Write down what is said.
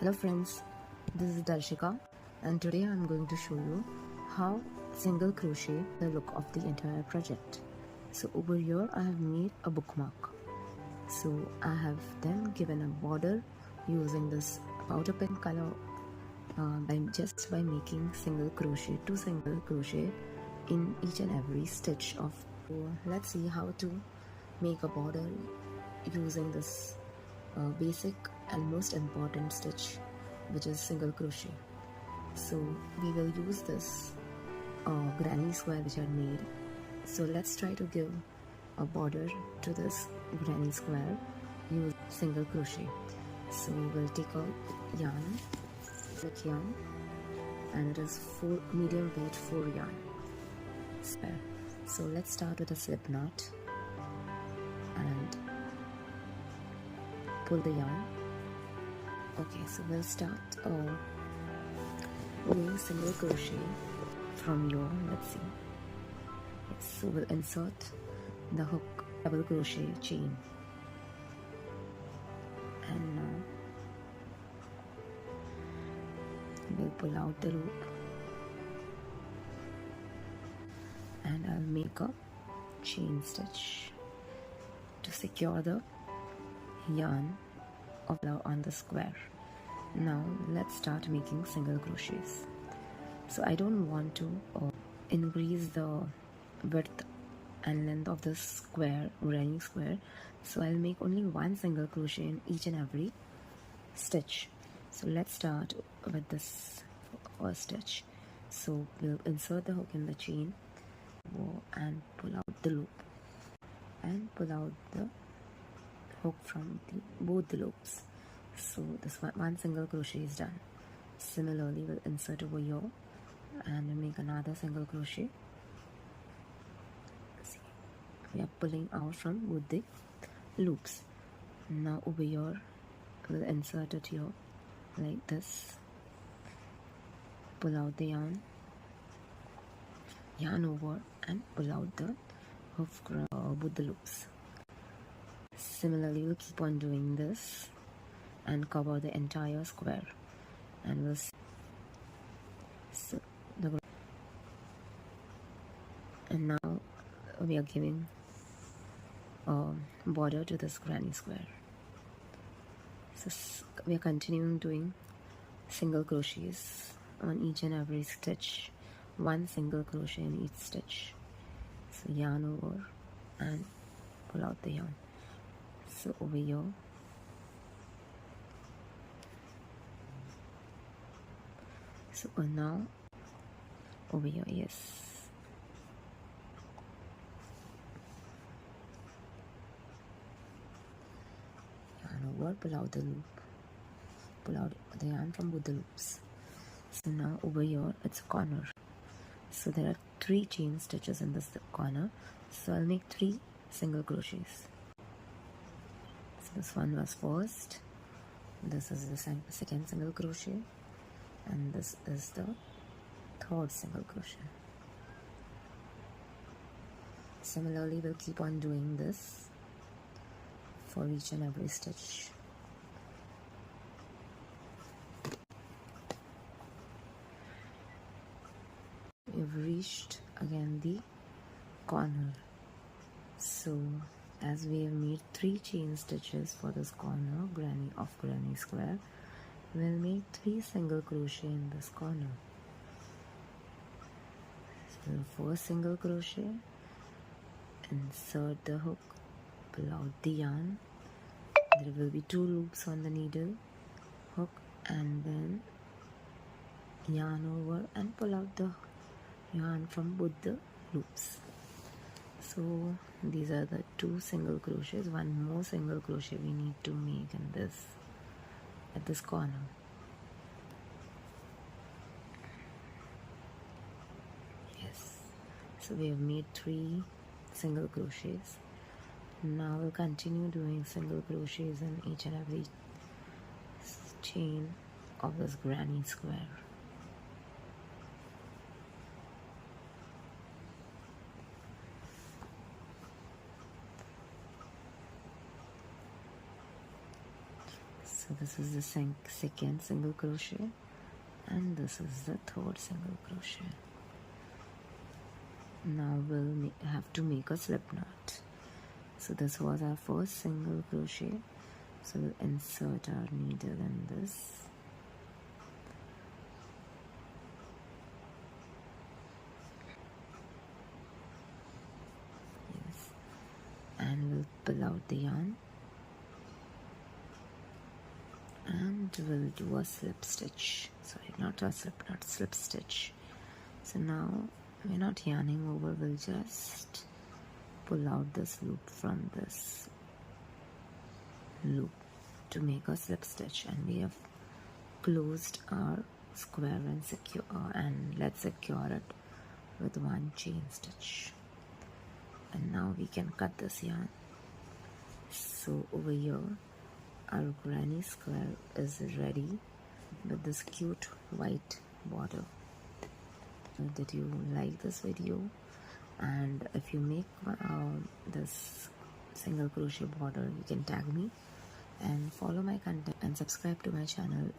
Hello friends, this is Darshika and today I'm going to show you how single crochet the look of the entire project. So over here I have made a bookmark. So I have then given a border using this powder pen color by making two single crochet in each and every stitch of. So let's see how to make a border using this basic and most important stitch, which is single crochet. So we will use this granny square which I made. So let's try to give a border to this granny square use single crochet. So we will take a yarn, silk yarn, and it is medium weight 4 yarn square. So let's start with a slip knot and pull the yarn. Okay, so we'll start doing single crochet from your, let's see. Yes, so we'll insert the hook, double crochet chain, and now we'll pull out the loop and I'll make a chain stitch to secure the yarn on the square. Now let's start making single crochets. So I don't want to increase the width and length of the square, granny square, so I'll make only one single crochet in each and every stitch. So let's start with this first stitch. So we'll insert the hook in the chain and pull out the loop and pull out the hook from both the loops. So this one single crochet is done. Similarly, we'll insert over here and make another single crochet. See, we are pulling out from both the loops. Now over here, we'll insert it here like this. Pull out the yarn over, and pull out the hook from both the loops. Similarly, we'll keep on doing this and cover the entire square, and we'll see. So and now we are giving a border to this granny square. So we are continuing doing single crochets on each and every stitch, one single crochet in each stitch. So yarn over and pull out the yarn. So over here, so now over here, yes. Yarn over, pull out the loop, pull out the yarn from both the loops. So now over here, it's a corner. So there are 3 chain stitches in this corner. So I'll make 3 single crochets. So this one was first. This is the second single crochet, and this is the third single crochet. Similarly, we'll keep on doing this for each and every stitch. We've reached again the corner. So as we have made 3 chain stitches for this corner granny square, we'll make 3 single crochet in this corner. So first single crochet, insert the hook, pull out the yarn. There will be 2 loops on the needle, hook, and then yarn over and pull out the yarn from both the loops. So these are the 2 single crochets. One more single crochet we need to make at this corner. Yes, so we have made 3 single crochets. Now we'll continue doing single crochets in each and every chain of this granny square. So this is the second single crochet, and this is the third single crochet. Now we'll have to make a slip knot. So this was our first single crochet, so we'll insert our needle in this. Yes, and we'll pull out the yarn and we'll do a slip stitch. Sorry, not a slip knot, slip stitch. So now we're not yarning over, we'll just pull out this loop from this loop to make a slip stitch, and we have closed our square and secure, and let's secure it with one chain stitch. And now we can cut this yarn. So over here our granny square is ready with this cute white border. Did you like this video? And if you make this single crochet border, you can tag me and follow my content and subscribe to my channel.